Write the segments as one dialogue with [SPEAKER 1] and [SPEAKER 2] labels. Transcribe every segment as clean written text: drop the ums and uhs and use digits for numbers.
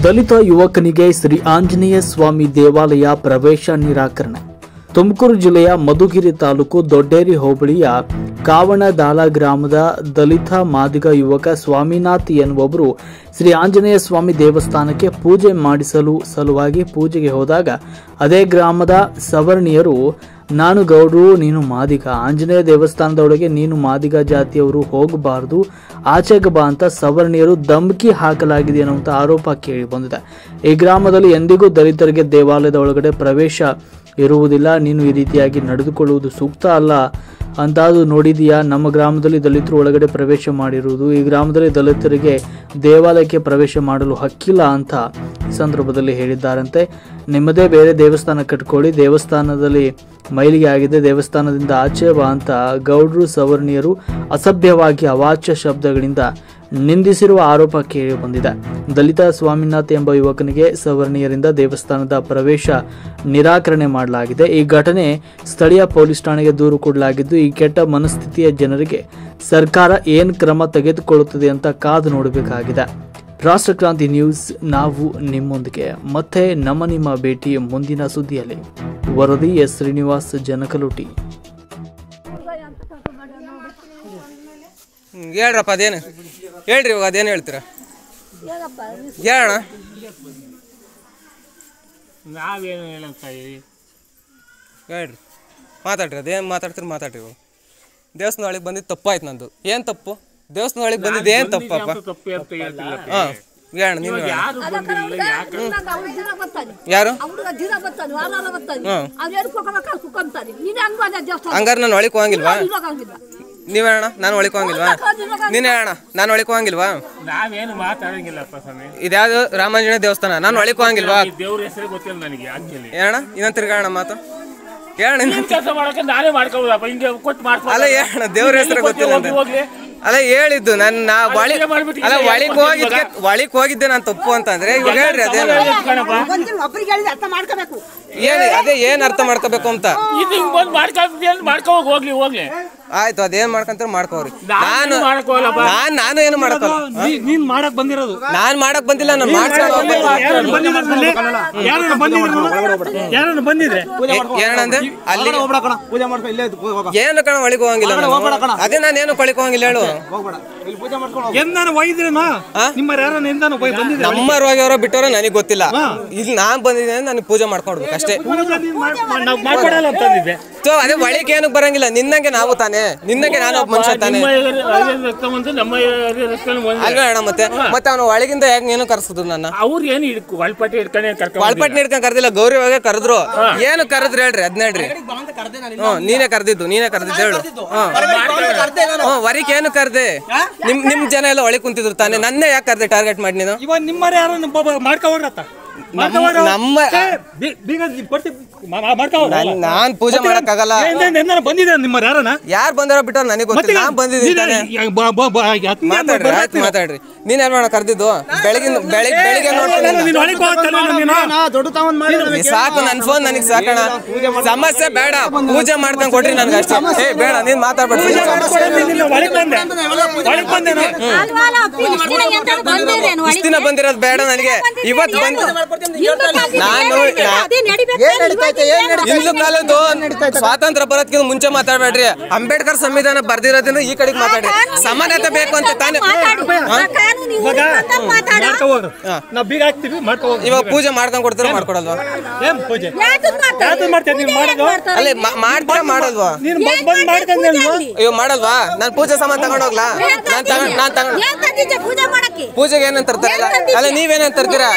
[SPEAKER 1] ದಲಿತ ಯುವಕನಿಗೆ ಶ್ರೀ ಆಂಜನೇಯ ಸ್ವಾಮಿ ದೇವಾಲಯ ಪ್ರವೇಶ ನಿರಾಕರಣೆ. ತುಮಕೂರು ಜಿಲ್ಲೆಯ ಮಧುಗಿರಿ ತಾಲೂಕು ದೊಡ್ಡೇರಿ ಹೋಬಳಿಯ ಕಾವಣದಾಲ ಗ್ರಾಮದ ದಲಿತ ಮಾದಿಗ ಯುವಕ ಸ್ವಾಮಿನಾಥ್ ಎನ್ನುವವರು ಶ್ರೀ ಆಂಜನೇಯ ಸ್ವಾಮಿ ದೇವಸ್ಥಾನಕ್ಕೆ ಪೂಜೆ ಮಾಡಿಸಲು ಸಲುವಾಗಿ ಪೂಜೆಗೆ ಹೋದಾಗ ಅದೇ ಗ್ರಾಮದ ಸವರ್ಣೀಯರು, ನಾನು ಗೌಡ್ರು, ನೀನು ಮಾದಿಗ, ಆಂಜನೇಯ ದೇವಸ್ಥಾನದೊಳಗೆ ನೀನು ಮಾದಿಗ ಜಾತಿಯವರು ಹೋಗಬಾರದು, ಆಚೆಗೆ ಬಾ ಅಂತ ಸವರ್ಣೀಯರು ಧಮಕಿ ಹಾಕಲಾಗಿದೆ ಅನ್ನುವಂಥ ಆರೋಪ ಕೇಳಿ ಬಂದಿದೆ. ಈ ಗ್ರಾಮದಲ್ಲಿ ಎಂದಿಗೂ ದಲಿತರಿಗೆ ದೇವಾಲಯದ ಒಳಗಡೆ ಪ್ರವೇಶ ಇರುವುದಿಲ್ಲ, ನೀನು ಈ ರೀತಿಯಾಗಿ ನಡೆದುಕೊಳ್ಳುವುದು ಸೂಕ್ತ ಅಲ್ಲ ಅಂತಾದು ನೋಡಿದೀಯಾ? ನಮ್ಮ ಗ್ರಾಮದಲ್ಲಿ ದಲಿತರು ಒಳಗಡೆ ಪ್ರವೇಶ ಮಾಡಿರುವುದು, ಈ ಗ್ರಾಮದಲ್ಲಿ ದಲಿತರಿಗೆ ದೇವಾಲಯಕ್ಕೆ ಪ್ರವೇಶ ಮಾಡಲು ಹಕ್ಕಿಲ್ಲ ಅಂತ ಸಂದರ್ಭದಲ್ಲಿ ಹೇಳಿದ್ದಾರಂತೆ. ನಿಮ್ಮದೇ ಬೇರೆ ದೇವಸ್ಥಾನ ಕಟ್ಕೊಳ್ಳಿ, ದೇವಸ್ಥಾನದಲ್ಲಿ ಮೈಲಿಗೆ ಆಗಿದೆ, ದೇವಸ್ಥಾನದಿಂದ ಆಚೆ ಬಾ ಅಂತ ಗೌಡ್ರು ಸವರ್ಣೀಯರು ಅಸಭ್ಯವಾಗಿ ಅವಾಚ್ಯ ಶಬ್ದಗಳಿಂದ ನಿಂದಿಸಿರುವ ಆರೋಪ ಕೇಳಿ ಬಂದಿದೆ. ದಲಿತ ಸ್ವಾಮಿನಾಥ್ ಎಂಬ ಯುವಕನಿಗೆ ಸವರ್ಣೀಯರಿಂದ ದೇವಸ್ಥಾನದ ಪ್ರವೇಶ ನಿರಾಕರಣೆ ಮಾಡಲಾಗಿದೆ. ಈ ಘಟನೆ ಸ್ಥಳೀಯ ಪೊಲೀಸ್ ಠಾಣೆಗೆ ದೂರು ಕೊಡಲಾಗಿದ್ದು, ಈ ಕೆಟ್ಟ ಮನಸ್ಥಿತಿಯ ಜನರಿಗೆ ಸರ್ಕಾರ ಏನು ಕ್ರಮ ತೆಗೆದುಕೊಳ್ಳುತ್ತದೆ ಅಂತ ಕಾದು ನೋಡಬೇಕಾಗಿದೆ. ರಾಷ್ಟ್ರಕ್ರಾಂತಿ ನ್ಯೂಸ್, ನಾವು ನಿಮ್ಮೊಂದಿಗೆ. ಮತ್ತೆ ನಿಮ್ಮ ಭೇಟಿ ಮುಂದಿನ ಸುದ್ದಿಯಲ್ಲಿ. ವರದಿ ಎಸ್ ಶ್ರೀನಿವಾಸ್, ಜನಕಲುಟಿ.
[SPEAKER 2] ಹೇಳ್ರಪ್ಪ, ಅದೇನು ಹೇಳ್ರಿ, ಇವಾಗ ಅದೇನು ಹೇಳ್ತೀರ ಹೇಳೋಣ.
[SPEAKER 3] ನಾವೇನು ಹೇಳಂತ
[SPEAKER 2] ಹೇಳ್ರಿ, ಮಾತಾಡ್ರಿ, ಅದೇನು ಮಾತಾಡ್ತೀರಿ ಮಾತಾಡ್ರಿ. ಇವಾಗ ದೇವಸ್ಥಾನ ಒಳಗೆ ಬಂದಿದ್ದು ತಪ್ಪಾಯ್ತು ನಂದು. ಏನು ತಪ್ಪು? ದೇವಸ್ಥಾನ ಒಳಗೆ ಬಂದಿದ್ದು ಏನು ತಪ್ಪಪ್ಪ? ಹಾಂ ಹೇಳ, ನೀನು ಯಾರು ಹಂಗಾರೆ ನಾನು ಒಳಗೆ ಹೋಗಂಗಿಲ್ವಾ? ನೀವ್ ಹೇಳೋಣ, ನಾನು ಒಳಗೆ ಹೋಗಂಗಿಲ್ವಾ? ನೀನು ಹೇಳೋಣ, ನಾನು ಒಳಗೆ ಹೋಗಂಗಿಲ್ವಾ?
[SPEAKER 3] ನಾವೇನು ಮಾತಾಡಂಗಿಲ್ಲಪ್ಪ ಸ್ವಾಮಿ.
[SPEAKER 2] ಇದ್ಯಾವುದು ರಾಮಾಂಜನೇಯ ದೇವಸ್ಥಾನ, ನಾನು ಒಳಗೆ ಹೋಗಂಗಿಲ್ವಾ?
[SPEAKER 3] ದೇವ್ರ ಹೆಸರು ಗೊತ್ತಿಲ್ಲ ನನಗೆ.
[SPEAKER 2] ಹೇಳೋಣ, ಇನ್ನೊಂದು ತಿರ್ಗಾಣ ಮಾತು ಹೇಳೋಣ.
[SPEAKER 3] ಕೆಲಸ ಮಾಡಕ್ಕೆ ನಾನೇ ಮಾಡ್ಕೊಬೋದಪ್ಪ, ಹಿಂಗೆ ಕೊಟ್ಟು ಮಾಡ್ಕೊ.
[SPEAKER 2] ಅಲ್ಲ ಹೇಳೋಣ, ದೇವ್ರ ಹೆಸರು ಗೊತ್ತಿಲ್ಲ ಅಂತ ಅಲ್ಲ ಹೇಳಿದ್ದು. ನನ್ನ ಒಳಗೆ ಹೋಗಿದ್ದೆ ನಾನು ತಪ್ಪು ಅಂತಂದ್ರೆ ಇವಾಗ ಹೇಳ್ರಿ, ಅದೇನು ಅದೇ ಏನ್ ಅರ್ಥ ಮಾಡ್ಕೋಬೇಕು ಅಂತ.
[SPEAKER 3] ಹೋಗ್ಲಿ
[SPEAKER 2] ಆಯ್ತು, ಅದೇನ್ ಮಾಡ್ಕಂತ ಮಾಡ್ಕೋರಿ. ನಾನು ಏನು ಮಾಡಕ್ಕಲ್ಲ.
[SPEAKER 4] ನೀನ್ ಮಾಡಕ್ ಬಂದಿರೋದು
[SPEAKER 2] ನಾನ್ ಮಾಡಕ್ ಬಂದಿಲ್ಲ, ನಾನು ಮಾಡ್ಸ್ಕೊಂಡು
[SPEAKER 4] ಬಂದಿದ್ರೆ
[SPEAKER 2] ಏನಂದ್ರೆ ಅಲ್ಲಿ
[SPEAKER 4] ಪೂಜೆ ಮಾಡ್ಕೊ, ಇಲ್ಲೇ
[SPEAKER 2] ಏನು ಕಣ ಒಳಗೆ ಹೋಗಂಗಿಲ್ಲ. ಅದೇ ನಾನು ಏನು ಕೊಳಿಗೆ ಹೋಗಂಗಿಲ್ಲ ಹೇಳು. ನಮ್ಮರ್ ಹೋಗ್ಯವರೋ ಬಿಟ್ಟವರೋ ನನಗೆ ಗೊತ್ತಿಲ್ಲ. ಇಲ್ಲಿ ನಾನ್ ಬಂದಿದ್ದೇನೆ, ನನಗೆ ಪೂಜೆ ಮಾಡ್ಕೊಡ್ಬೇಕು ಅಷ್ಟೇ. ಅದೇ ಒಳಗೆ ಏನಕ್ಕೆ ಬರಂಗಿಲ್ಲ. ನಿನ್ನಂಗೆ ನಾವು ತಾನೆ, ನಿನ್ನಂಗೆ ನಾನು ಒಬ್ಬ ಮನುಷ್ಯ ತಾನೆ ಅಲ್ವೇ ಅಣ್ಣ? ಮತ್ತೆ ಅವನು ಒಳಗಿಂದ ಯಾಕೆ ಏನು ಕರ್ಸಿದ್ರು ನನ್ನ?
[SPEAKER 3] ಅವ್ರು ಏನು ಒಳಪಟ್ಟಿ
[SPEAKER 2] ಹಿಡ್ಕೊಂಡು ಕರ್ದಿಲ್ಲ, ಗೌರಿ ಹೋಗಿ ಕರೆದ್ರು. ಏನು ಕರೆದ್ರು ಹೇಳ್ರಿ, ಅದ್ನ ಹೇಳ್ರಿ. ನೀನೇ ಕರ್ದಿದ್ದು ಹೇಳು. ವರಿಕ್ ಏನು ಕರ್ದೆ? ನಿಮ್ ಜನ ಎಲ್ಲ ಒಳಗೆ ಕುಂತಿದ್ರು ತಾನೆ, ನನ್ನೇ ಯಾಕೆ ಕರ್ದೆ ಟಾರ್ಗೆಟ್ ಮಾಡಿ ನೀನು?
[SPEAKER 4] ಇವಾಗ ನಿಮ್ಮ ಯಾರು ಮಾಡ್ಕೋರತ್ತ
[SPEAKER 2] ನಮ್ಮ ನಾನ್ ಪೂಜೆ ಮಾಡಕ್ಕಾಗಲ್ಲ.
[SPEAKER 4] ಬಂದಿದೆ ನಿಮ್ಮ ಯಾರನ?
[SPEAKER 2] ಯಾರು ಬಂದಾರೋ ಬಿಟ್ಟೋ ನನಗೆ ಗೊತ್ತಿಲ್ಲ. ನಾನ್ ಬಂದಿದ್ದೀನಿ. ಮಾತಾಡ್ರಿ. ನೀನ್ ಯಾರು ಮಾಡ ಕರ್ದಿದ್ದು? ಬೆಳಿಗ್ಗೆ ಸಾಕು, ನನ್ ಫೋನ್ ನನಗೆ ಸಾಕಣ. ಸಮಸ್ಯೆ ಬೇಡ, ಪೂಜೆ ಮಾಡ್ಕೊಂಡ್ ಕೊಡ್ರಿ ನನ್ಗೆ ಅಷ್ಟೇ. ಬೇಡ, ನೀನ್ ಮಾತಾಡ್ಬೇಡ್ರಿ. ಇಷ್ಟ ದಿನ ಬಂದಿರೋದು ಬೇಡ ನನಗೆ. ಇವತ್ತು ಬಂದು ನಾನು ಹಿಂದೂ ಕಾಲದ್ದು ಸ್ವಾತಂತ್ರ್ಯ ಬರೋದಕ್ಕಿಂತ ಮುಂಚೆ ಮಾತಾಡ್ಬೇಡ್ರಿ. ಅಂಬೇಡ್ಕರ್ ಸಂವಿಧಾನ ಬರ್ದಿರೋದ್ರಿಂದ ಈ ಕಡೆಗೆ ಮಾತಾಡ್ರಿ. ಸಮಾನತೆ ಬೇಕು ಅಂತ ತಾನೇ. ಇವಾಗ ಪೂಜೆ ಮಾಡ್ಕೊಂಡ್ ಕೊಡ್ತೀರ ಮಾಡ್ಕೊಡಲ್ವಾ? ಅಲ್ಲೇ ಮಾಡ್ತೀರಾ ಮಾಡಲ್ವಾ? ಇವಾಗ ಮಾಡಲ್ವಾ? ನಾನ್ ಪೂಜೆ ಸಾಮಾನ್ ತಗೊಂಡೋಗ್ಲಾ? ಪೂಜೆಗೆ ಏನಂತ ತರ್ತಾರ? ಅಲ್ಲ ನೀವೇನಂತ ತರ್ತೀರಾ?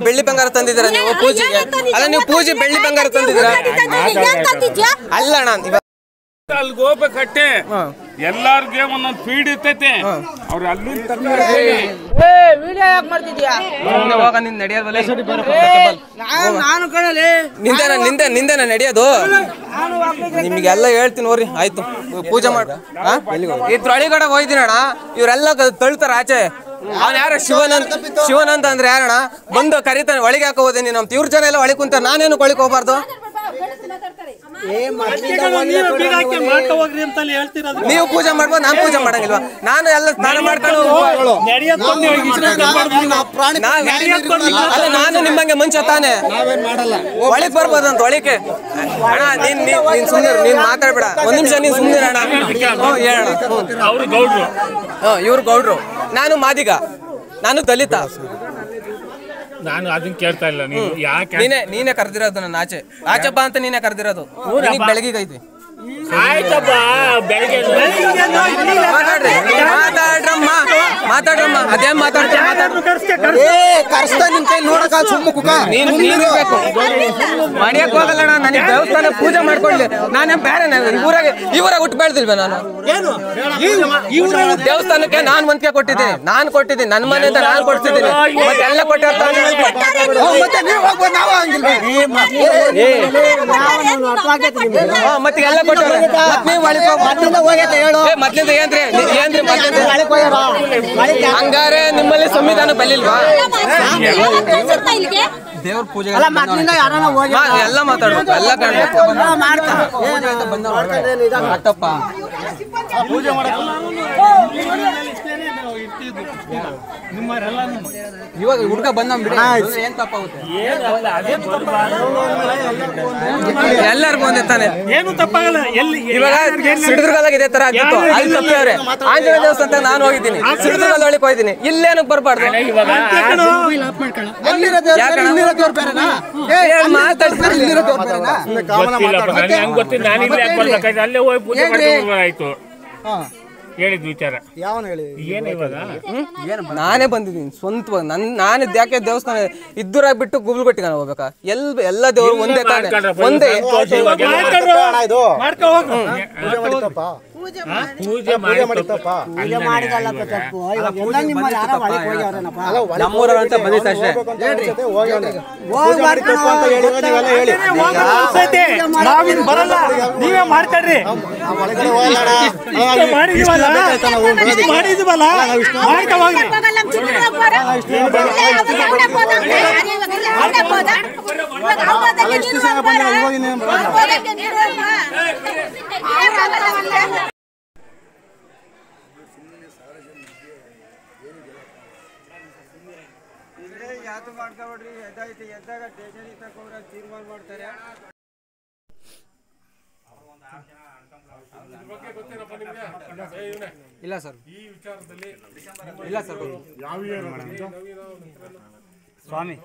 [SPEAKER 2] ಬೆಳ್ಳಿ ಬಂಗಾರ ತಂದಿದ್ದೀರಾ ನೀವು ಪೂಜೆಗೆ? ಅಲ್ಲ ನೀವು ಪೂಜೆ ಬೆಳ್ಳಿ ಬಂಗಾರ ತಂದಿದ್ದೀರಾ? ಅಲ್ಲ ಅಣ್ಣ,
[SPEAKER 3] ಅಲ್ಲಿ ಹೋಗ್ಬೇಕಟ್ಟೆ. ಎಲ್ಲಾರ್ಗೆ ಒಂದೊಂದು ಫೀಡ್ ಇರ್ತೈತೆ. ಅವ್ರು ಅಲ್ಲಿ
[SPEAKER 2] ನಿಂದೇನ ನಡೆಯೋದು? ನಿಮ್ಗೆಲ್ಲ ಹೇಳ್ತೀನಿ ನೋಡ್ರಿ. ಆಯ್ತು, ಪೂಜೆ ಮಾಡ. ಇದ್ರೊಳಗಡೆ ಹೋಯ್ತೀನಿ ಅಣ್ಣ, ಇವರೆಲ್ಲ ತಳ್ತಾರ ಆಚೆ. ಅವ್ನು ಯಾರ ಶಿವನಂತ ಅಂದ್ರೆ ಯಾರಣ್ಣ? ಬಂದು ಕರೀತಾನೆ, ಒಳಗೆ ಹಾಕೋ ಹೋದೆ ನೀನು. ಇವ್ರ ಜನ ಎಲ್ಲ ಒಳಗೆ ಕುಂತಾರೆ, ನಾನೇನು ಒಳಗೆ ಹೋಗ್ಬಾರ್ದು?
[SPEAKER 4] ಹೋಗ್ರಿ ಅಂತ ಹೇಳ್ತಿರೋದು.
[SPEAKER 2] ನೀವು ಪೂಜೆ ಮಾಡ್ಬೋದು, ನಾನು ಪೂಜೆ ಮಾಡಂಗಿಲ್ವಾ? ನಾನು ಎಲ್ಲ ಸ್ನಾನ ಮಾಡ್ಕೊಂಡು ಅಲ್ಲ, ನಾನು ನಿಮ್ಮಂಗೆ ಮುಂಚೆ ತಾನೆ ಒಳಗೆ ಬರ್ಬೋದಂತ. ಒಳಗೆ ಅಣ್ಣ ನೀನ್ ಸುಮ್ಮನೆ ನೀನ್ ಮಾತಾಡ್ಬೇಡ, ಒಂದ್ ನಿಮಿಷ ನೀನ್ ಸುಮ್ಮನೆ ಅಣ್ಣ. ಹೇಳೋಣ. ಇವ್ರು ಗೌಡ್ರು, ನಾನು ಮಾದಿಗ, ನಾನು ದಲಿತ.
[SPEAKER 3] ನಾನು ಅದನ್ನ ಕೇಳ್ತಾ ಇಲ್ಲ. ನೀವು ಯಾಕೆ
[SPEAKER 2] ನೀನೇ ಕರೆದಿರೋದು ನನ್ನ ಆಚೆ ಬಾ ಅಂತ ನೀನೇ ಕರೆದಿರೋದು. ಬೆಳಗ್ಗೆ ಐತಿ.
[SPEAKER 3] ಆಯ್ತಪ್ಪ, ಬೆಳಗ್ಗೆ
[SPEAKER 2] ಮಾತಾಡ್ರಮ್ಮ ಅದೇನ್ ಮಣಿಯಕ್ ಹೋಗಲ್ಲ. ನನಗೆ ದೇವಸ್ಥಾನ ಪೂಜೆ ಮಾಡ್ಕೊಳ್ಳಿ. ನಾನೇ ಬೇರೆ ಇವರಾಗ ಹುಟ್ಟು ಬೆಳ್ದಿಲ್ವ? ನಾನು ದೇವಸ್ಥಾನಕ್ಕೆ ನಾನ್ ವಂತಿಕೆ ಕೊಟ್ಟಿದ್ದೀನಿ. ನನ್ನ ಮನೆಯಿಂದ ನಾನು ಕೊಡ್ತಿದ್ದೀನಿ. ಮತ್ತೆ ಎಲ್ಲ ಕೊಟ್ಟಿರ್ತಾನೆ. ಮತ್ತೆ ಎಲ್ಲ ಕೊಟ್ಟವ್ರೆ. ಮೊದ್ಲಿಂದ ಏನ್ರಿ ಹಂಗಾರೆ ನಿಮ್ಮಲ್ಲಿ ಸಂವಿಧಾನ ಬಲ್ಲಿಲ್ವಾ? ದೇವ್ರ ಪೂಜೆ ಎಲ್ಲ ಮಾತಾಡ್ಬೇಕು, ಎಲ್ಲ ಕಾಣ್ಬೇಕು.
[SPEAKER 4] ಪೂಜೆ
[SPEAKER 2] ಇವಾಗ ಹುಡುಗ ಬಂದ ಏನ್ ತಪ್ಪಾಗುತ್ತೆ? ಎಲ್ಲರಿಗೂ ಒಂದೇ ತಾನೆ,
[SPEAKER 4] ಏನು ತಪ್ಪಾಗಲ್ಲ.
[SPEAKER 2] ಇವಾಗ ಸಿಡಿದುರ್ಗದಾಗ ಇದೇ ತರ ಆಗಿತ್ತು, ಅಲ್ಲಿ ತಪ್ಪವ್ರೆ. ಆಂಜನೇಯ ದೇವಸ್ಥಾನ ನಾನು ಹೋಗಿದ್ದೀನಿ, ಸಿಡಿದುರ್ಗದ ಒಳಗೆ ಹೋಗಿದ್ದೀನಿ. ಇಲ್ಲೇನು ಬರ್ಬಾರ್ದು.
[SPEAKER 3] ಅಲ್ಲೇ ಹೋಗಿ ಪೂಜೆ ಆಯ್ತು ಹೇಳಿದ್ ವಿಚಾರ. ಏನು ಇವಾಗ
[SPEAKER 2] ನಾನೇ ಬಂದಿದ್ದೀನಿ ಸ್ವಂತವಾಗಿ. ನಾನೇ ಯಾಕೆ ದೇವಸ್ಥಾನ ಇದ್ದೂರಾಗ ಬಿಟ್ಟು ಗುಬ್ಲುಗಟ್ಟಿಗೆ ಹೋಗ್ಬೇಕಾ? ಎಲ್ಲ ದೇವ್ರು ಒಂದೇ ತಾನೆ, ಒಂದೇ.
[SPEAKER 3] ಪೂಜೆ
[SPEAKER 2] ನಮ್ಮೂರ ಅಂತ ಬಂದಿತ್ತು ಅಷ್ಟೇ.
[SPEAKER 4] ಬರಲ್ಲ, ನೀವೇ ಮಾಡ್ಕೊಳ್ರಿ. ಮಾಡಿದ್ವಲ್ಲ,
[SPEAKER 5] ಯಾತು ಮಾಡ್ಕೊಬೇಡ್ರಿ. ಎದ್ದಾಗ ಟೇಷನ್ ತಗೋರ ತೀರ್ಮಾನ ಮಾಡ್ತಾರೆ.
[SPEAKER 2] ಇಲ್ಲ ಸರ್,
[SPEAKER 3] ಈ ವಿಚಾರದಲ್ಲಿ
[SPEAKER 2] ಇಲ್ಲ ಸರ್.
[SPEAKER 4] ಸ್ವಾಮಿ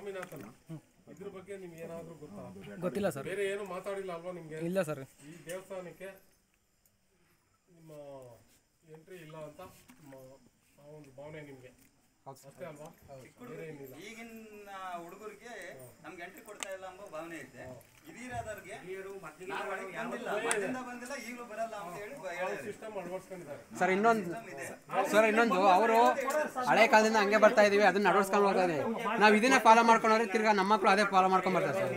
[SPEAKER 3] ಇದ್ರ ಬಗ್ಗೆ ನಿಮ್ಗೆ ಏನಾದ್ರೂ
[SPEAKER 2] ಗೊತ್ತಿಲ್ಲ ಸರ್.
[SPEAKER 3] ಬೇರೆ ಏನು ಮಾತಾಡಿಲ್ಲ ಅಲ್ವಾ ನಿಮ್ಗೆ?
[SPEAKER 2] ಇಲ್ಲ ಸರ್.
[SPEAKER 3] ಈ ದೇವಸ್ಥಾನಕ್ಕೆ ನಿಮ್ಮ ಎಂಟ್ರಿ ಇಲ್ಲ ಅಂತ ಒಂದು ಭಾವನೆ ನಿಮ್ಗೆ ಅಷ್ಟೇ ಅಲ್ವಾ?
[SPEAKER 5] ಈಗಿನ ಹುಡುಗರಿಗೆ ನಮ್ಗೆ ಎಂಟ್ರಿ ಕೊಡ್ತಾ ಇಲ್ಲ ಎಂಬ ಭಾವನೆ ಐತೆ. ಹಿರಿಯರಾದವ್ರಿಗೆ ಬಂದಿಲ್ಲ, ಈಗಲೂ ಬರಲ್ಲ ಅಂತ ಹೇಳಿ
[SPEAKER 3] ಸಿಸ್ಟಮ್ ಅಳವಡಿಸ್ಕೊಂಡಿದ್ದಾರೆ
[SPEAKER 2] ಸರ್. ಇನ್ನೊಂದು ಅವರು ಹಳೆ ಕಾಲದಿಂದ ಹಂಗೆ ಬರ್ತಾ ಇದೀವಿ, ಅದನ್ನ ಅಳವಡಿಸ್ಕೊಂಡು ಹೋಗ್ತಾ ಇದೀವಿ. ನಾವು ಇದನ್ನೇ ಫಾಲೋ ಮಾಡ್ಕೊಂಡ್ರೆ ತಿರ್ಗಾ ನಮ್ಮ ಮಕ್ಕಳು ಅದೇ ಫಾಲೋ ಮಾಡ್ಕೊಂಡ್ ಬರ್ತಾರೆ ಸರ್.